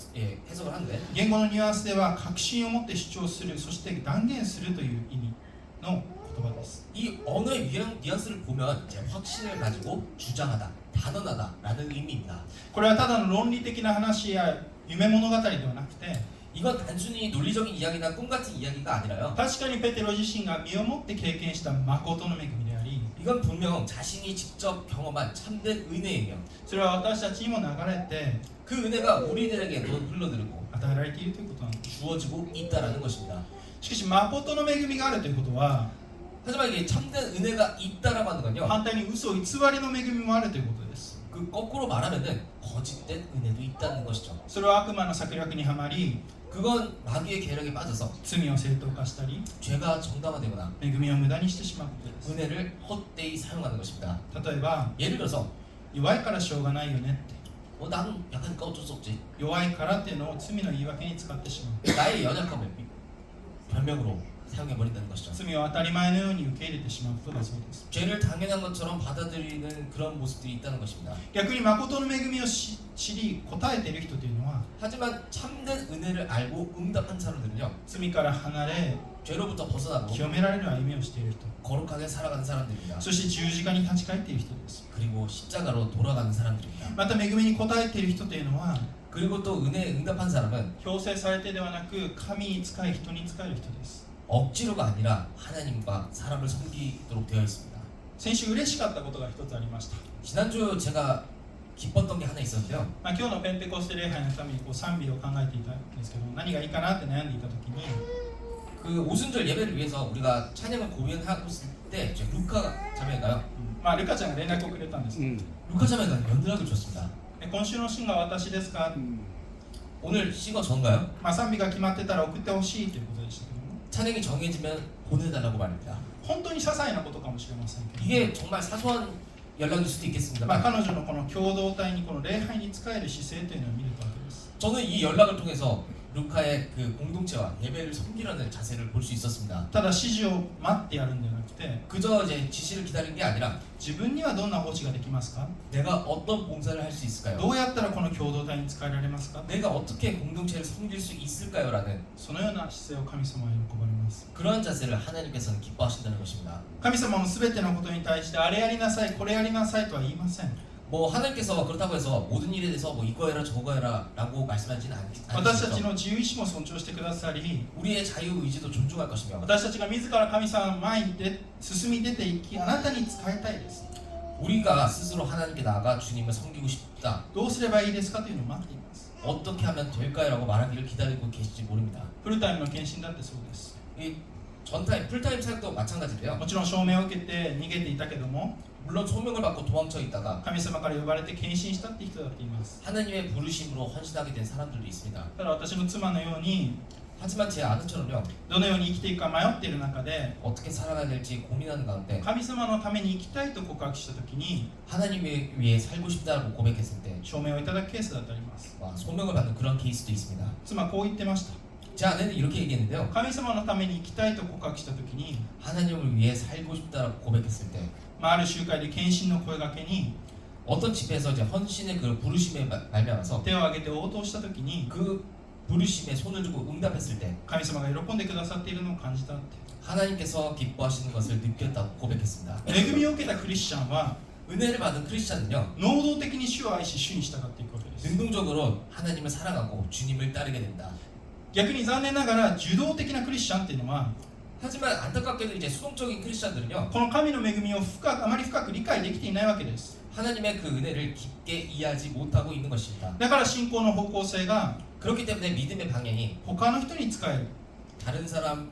해석을 하는데 言語のニュアンスでは確信を持って主張する、そして断言するという意味の言葉です。 이 언어의 뉘앙스를 보면 이제 확신을 가지고 주장하다, 단언하다라는 의미입니다. これはただの論理的な話や夢物語ではなくて、 이건 단순히 논리적인 이야기나 꿈 같은 이야기가 아니라요. 確かにペテロ自身が身をもって経験した誠の恵みであり、 이건 분명 자신이 직접 경험한 참된 은혜예요. それは私たちにも流れて 그 은혜가 우리들에게도 흘러들고 与えられているということなんです。 주어지고 있다라는 것입니다. しかし誠の恵みがあるということは 하지만 이게 참된 은혜가 있다라고 하는 건요. 反対に嘘偽りの恵みもあるということです。 그 거꾸로 말하면은 거짓된 은혜도 있다는 것이죠. それは悪魔の策略にはまり 그건 마귀의 계략에 빠져서 罪を正当化したり 죄가 정당화되거나 恵みを無駄にしてしまうことです。 은혜를 헛되이 사용하는 것입니다. 例えば 예를 들어서 弱いからしょうがないよねって 나는 약하니까 어쩔 수 없지. 弱いからっていうのを罪の言い訳に使ってしまう 나의 연약함을 변명으로 사용해버린다는 것이죠. 罪を当たり前のように受け入れてしまうことだそうです 죄를 당연한 것처럼 받아들이는 그런 모습들이 있다는 것입니다. 逆に誠の恵みを知り答えている人というのは 하지만 참된 은혜를 알고 응답한 사람들은요, 罪から離れ 죄로부터 벗어나고 清められる歩みをしている人 거룩하게 살아가는 사람들입니다. そして十字架に立ち返っている人です 그리고 십자가로 돌아가는 사람들입니다. また恵みに応えている人というのは 그리고 또 은혜에 응답한 사람은 強制されてではなく神に仕え人に仕える人です 억지로가 아니라 하나님과 사람을 섬기도록 되어 있습니다. 先週嬉しかったことが一つありました 지난주 제가 기뻤던 게 하나 있었는데요. 今日のペンテコステ礼拝のために賛美を考えていたんですけど何がいいかなって悩んでいた時に 그 오순절 예배를 위해서 우리가 찬양을 공연하고 있을 때 루카 자매가요. ルカちゃんが連絡をくれたんです 루카 자매가 연락을 줬습니다. 今週のシンガーは私ですか、 오늘 싱어 전가요? 賛美が決まってたら送ってほしいということでしたけども 찬양이 정해지면 보내달라고 말입니다. 本当に些細なことかもしれませんけど 이게 정말 사소한 연락일 수도 있겠습니다만 彼女のこの共同体にこの礼拝に仕える姿勢というのを見るわけです 저는 이 연락을 통해서 루카의 그 공동체와 예배를 섬기려는 자세를 볼 수 있었습니다. ただ指示を待ってやるんではなくて 그저 이제 지시를 기다리는 게 아니라 自分にはどんな奉仕ができますか 내가 어떤 봉사를 할 수 있을까요? どうやったらこの共同体に仕えられますか 내가 어떻게 공동체를 섬길 수 있을까요?라는 そのような姿勢を神様は喜ばれます 그러한 자세를 하나님께서는 기뻐하신다는 것입니다. 神様も全てのことに対してあれやりなさいこれやりなさいとは言いません 뭐 하나님께서 그렇다고 해서 모든 일에 대해서 뭐 이거 해라 저거 해라라고 말씀하지는 私たち 않으시죠. の自由意志も尊重してくださり 우리의 자유 의지도 존중할 것이며 私たちが自ら神様の前に進み出ていきあなたに仕えたいです 우리가 스스로 하나님께 나아가 주님을 섬기고 싶다. どうすればいいですかというのを待っています 어떻게 하면 될까요?라고 말하기를 기다리고 계실지 모릅니다. フルタイムの献身だってそうです 이 전타임, 풀타임 사역도 마찬가지인데요. もちろん証明を受けて逃げていたけども 물론 소명을 받고 도망쳐 있다가 神様から呼ばれて献身したって人だっています 하나님의 부르심으로 헌신하게 된 사람들도 있습니다. ただ私の妻のように 하지만 제 아들처럼요, どのように生きていくか迷っている中で 어떻게 살아가야 될지 고민하는 가운데 神様のために生きたいと告白した時に 하나님을 위해 살고 싶다고 고백했을 때 証明をいただくケースだってあります 소명을 받는 그런 케이스도 있습니다. 妻こう言ってました 제 아내는 이렇게 얘기했는데요. 神様のために生きたいと告白した時に 하나님을 위해 살고 싶다고 고백했을 때 ある集会で献身の声掛けに 어떤 집회에서 이제 헌신의 그 부르심에 말미암아서 手を挙げて応答した時に 그 부르심에 손을 주고 응답했을 때 神様が喜んでくださっているのを感じたって 하나님께서 기뻐하시는 것을 느꼈다고 고백했습니다. 恵みを受けたクリスチャンは 은혜를 받은 크리스찬은요, 能動的に主を愛し主に従っていくわけです 능동적으로 하나님을 사랑하고 주님을 따르게 된다. 逆に残念ながら受動的なクリスチャンっていうのは 하지만 안타깝게도 이제 수동적인 크리스찬들은요, この神の恵みをあまり深く理解できていないわけです 하나님의 그 은혜를 깊게 이해하지 못하고 있는 것입니다. だから信仰の方向性が 그렇기 때문에 믿음의 방향이 他の人に仕える 다른 사람을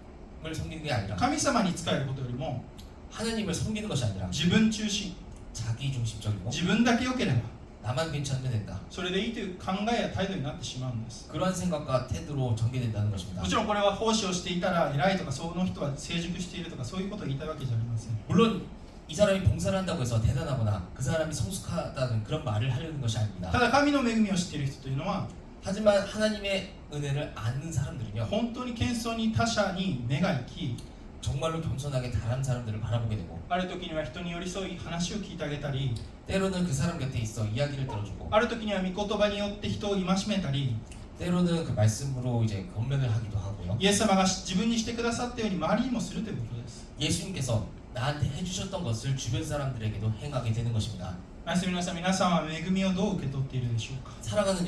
섬기는 게 아니라 神様に仕えることよりも 하나님을 섬기는 것이 아니라 自分中心 자기 중심적이고 自分だけ良ければ 나만 괜찮으면 된다. それでいいという考えや態度になってしまうんです 그러한 생각과 태도로 전개된다는 것입니다. もちろんこれは奉仕をしていたら偉いとかその人は成熟しているとかそういうことを言いたいわけじゃありません 물론 이 사람이 봉사를 한다고 해서 대단하거나 그 사람이 성숙하다는 그런 말을 하려는 것이 た 아닙니다. だ神の恵みを知っている人というのは 하지만 하나님의 은혜를 아는 사람들은요, 本当に謙遜に他者に目が行き 정말로 겸손하게 다른 사람들을 바라보게 되고 ある時には人に寄り添い話を聞いてあげたり 때로는 그 사람 곁에 있어 이야기를 들어주고 ある時には御言葉によって人を戒めたり 때로는 그 말씀으로 이제 권면을 하기도 하고요. イエス様が自分にしてくださったように周りにもするということです 예수님께서 나한테 해주셨던 것을 주변 사람들에게도 행하게 되는 것입니다. 愛する皆さんは恵みをどう受け取っているでしょうか 사랑하는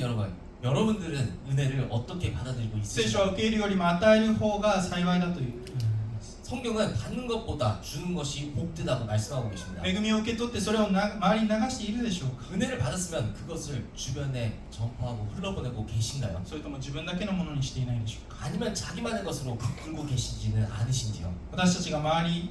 여러분들은 은혜를 어떻게 받아들이고 聖書は 있으신가요? 受け入れるよりも与える方が幸いだという、 성경은 받는 것보다 주는 것이 복되다고 말씀하고 계십니다. 恵みを受け取ってそれを周りに流しているでしょうか。 은혜를 받았으면 그것을 주변에 전파하고 흘러보내고 계신가요? それとも自分だけのものにしていないでしょうか。 아니면 자기만의 것으로 부풀고 계시지는 않으신지요? 私たちが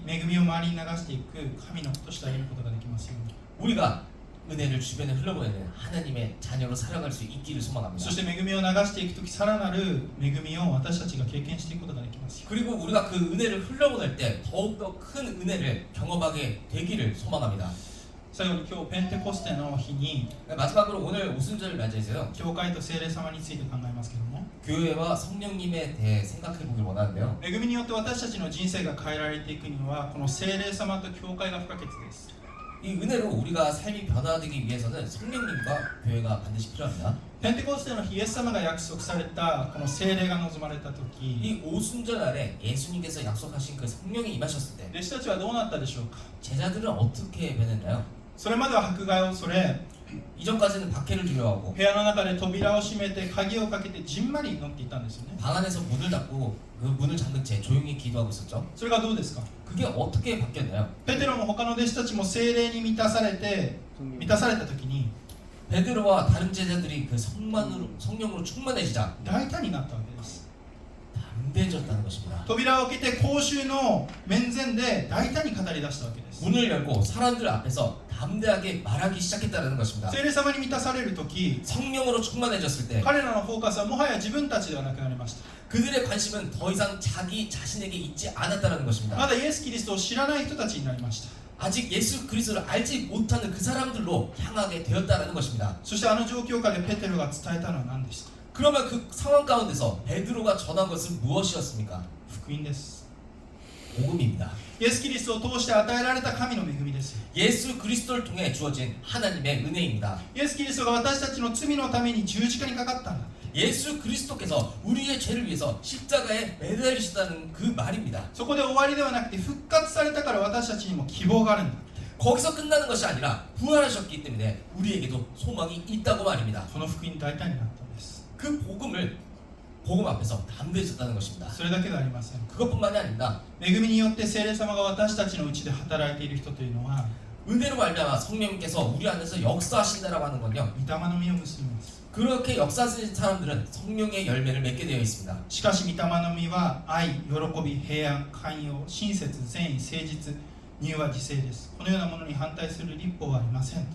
恵みを周りに流していく神の子として歩むことができますように。 우리가 은혜를 주변에 흘러보내는 하나님의 자녀로 살아갈 수 있기를 소망합니다. そして恵みを流していくとき、さらなる恵みを私たちが経験していくことができますよ。 그리고 우리가 그 은혜를 흘러보낼 때 더욱더 큰 은혜를 경험하게 되기를 소망합니다. 最後に今日ペンテコステの日に 마지막으로 오늘 오순절 맞이해서요. 教会と聖霊様について考えますけども、 교회와 성령님에 대해 생각해 보길 원하는데요. 恵みによって私たちの人生が変えられていくにはこの聖霊様と教会が不可欠です。 이 은혜로 우리가 삶이 변화되기 위해서는 성령님과 교회가 반드시 필요합니다. ペンテコステの日、イエス様が約束されたこの聖霊が望まれた時、 이 오순절 날에 예수님께서 약속하신 그 성령이 임하셨을 때 弟子たちはどうなったでしょうか。 제자들은 어떻게 변했나요? それまでは迫害を恐れ、 이전까지는 박해를 두려워하고 部屋の中で扉を閉めて鍵をかけてじんまり祈っていたんですよね。 방 안에서 문을 닫고 그 문을 잠근 채 조용히 기도하고 있었죠. それがどうですか。 그게 어떻게 바뀌었나요? ペテロも他の弟子たちも聖霊に満たされた時に 베드로와 다른 제자들이 그 성령으로 충만해지자 大胆になったわけです。 담대해졌다는 것입니다. 扉を開けて公衆の面前で大胆に語り出したわけです。 문을 열고 사람들 앞에서 담대하게 말하기 시작했다는 것입니다. 聖霊様に満たされる時、 성령으로 충만해졌을 때 彼らのフォーカスはもはや自分たちではなくなりました。 그들의 관심은 더 이상 자기 자신에게 있지 않았다는 것입니다. まだイエス・キリストを知らない人たちになりました。 아직 예수 그리스도를 알지 못하는 그 사람들로 향하게 되었다는 것입니다. そしてあの状況下でペテロが伝えたのは何でした。 그러면 그 상황 가운데서 베드로가 전한 것은 무엇이었습니까? 福音です。 복음입니다. イエス・キリストを通して与えられた神の恵みです。 예수 그리스도를 통해 주어진 하나님의 은혜입니다. イエス・キリストが私たちの罪のために十字架にかかったんだ。 예수 그리스도께서 우리의 죄를 위해서 십자가에 매달리셨다는 그 말입니다. そこで終わりではなくて復活されたから私たちにも希望があるんだ。 거기서 끝나는 것이 아니라 부활하셨기 때문에 우리에게도 소망이 있다고 말입니다. その福音に大胆になったんです。 그 복음 앞에서 담대해졌다는 것입니다. それだけではありません。 그것뿐만이 아닙니다. 恵みによって聖霊様が私たちのうちで働いている人というのは 은혜로 말미암아 성령님께서 우리 안에서 역사하신다라고 하는 건요. 御霊の実を結びます。 그렇게 역사하신 사람들은 성령의 열매를 맺게 되어 있습니다. しかし御霊の実は愛、喜び、平安、寛容、親切、善意、誠実、柔和、自制です。このようなものに反対する立法はありません。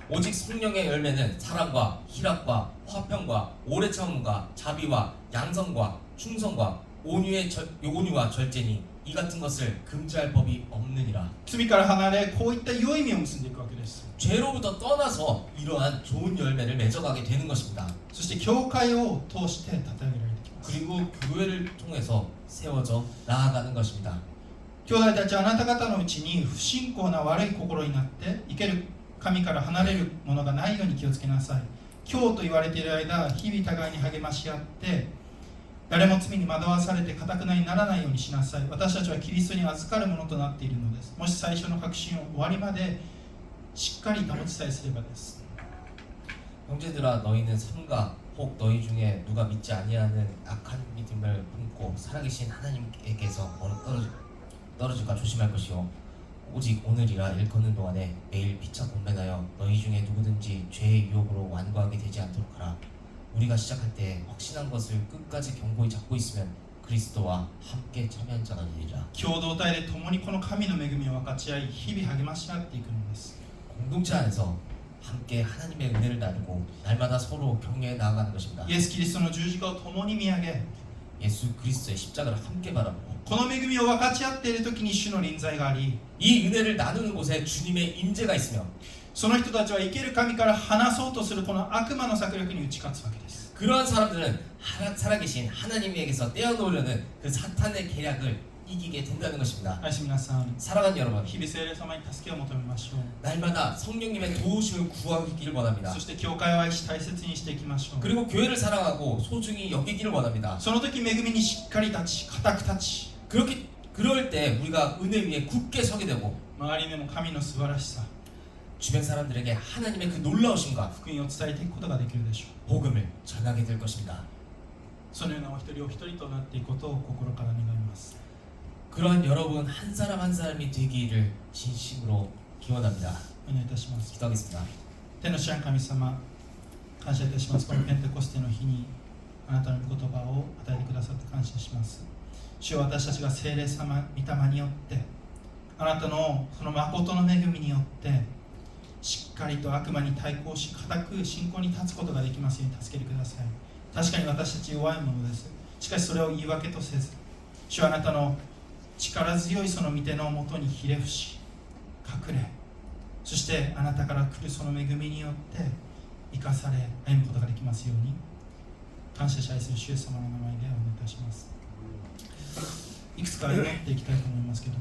오직 성령의 열매는 사랑과 희락과 화평과 오래 참음과 자비와 양성과 충성과 온유와 절제니 이 같은 것을 금지할 법이 없느니라. 罪から離れこういった良い実を結んでいくわけです。 죄로부터 떠나서 이러한 좋은 열매를 맺어가게 되는 것입니다. そして教会を通して立て上げられてきます。 그리고 교회를 통해서 세워져 나아가는 것입니다. 兄弟たちはあなた方のうちに不信仰な悪い心になって生ける神から離れるものがないように気をつけなさい。今日と言われている間、日々互いに励まし合って誰も罪に惑わされて堅くなにならないようにしなさい。私たちはキリストに預かるものとなっているのです。もし最初の確信を終わりまでしっかり保ちさえすればです。 형제들아 너희는 삼가 혹 너희 중에 누가 믿지 아니하는 악한 믿음을 품고 살아계신 하나님께서 떨어질까 조심할 것이요 오직 오늘이라 일컫는 동안에 매일 피차 공면하여 너희 중에 누구든지 죄의 유혹으로 완고하게 되지 않도록 하라. 우리가 시작할 때 확신한 것을 끝까지 견고히 잡고 있으면 그리스도와 함께 참여한 자가 되리라. 共同体で共にこの神の恵みを分かち合い日々励まし合っていくのです。 공동체 안에서 함께 하나님의 은혜를 나누고 날마다 서로 격려해 나아가는 것입니다. イエス・キリストの十字架を共に見上げ 예수 그리스도의 십자가를 함께 바라보고 この恵みを分かち合っている時に主の臨在があり 이 은혜를 나누는 곳에 주님의 임재가 있으며 その人たちは生ける神から離そうとするこの悪魔の策略に打ち勝つわけです。 그러한 사람들은 살아계신 하나님에게서 떼어놓으려는 그 사탄의 계략을 이기게 된다는 것입니다. 愛し皆さん、 사랑하는 여러분, 日々聖霊様に助けを求めましょう。 날마다 성령님의 도우심을 구하기를 원합니다. そして教会を愛し大切にしていきましょう。 그리고 교회를 사랑하고 소중히 여기기를 원합니다. その時恵みにしっかり立ち、固く立ち、 그럴 때 우리가 은혜 위에 굳게 서게 되고 周りでも神の素晴らしさ、 주변 사람들에게 하나님의 그 놀라우심과 福音を伝えていくことができるでしょう。 복음을 전하게 될 것입니다. そのようなお一人お一人となっていくことを心から願います。 그런 여러분 한 사람 한 사람이 되기를 진심으로 기원합니다. お願いいたします。 기도하겠습니다. 天の知らん神様、感謝いたします。このペンテコステの日にあなたの御言葉を与えてくださって感謝します。主よ、私たちが聖霊様、御霊によってあなたのその誠の恵みによってしっかりと悪魔に対抗し固く信仰に立つことができますように助けてください。確かに私たち弱いものです。しかしそれを言い訳とせず、主はあなたの力強いその御手のもとにひれ伏し隠れ、そしてあなたから来るその恵みによって生かされ歩むことができますように、感謝し愛する主イエス様の名前でお願いいたします。いくつか祈っていきたいと思いますけど、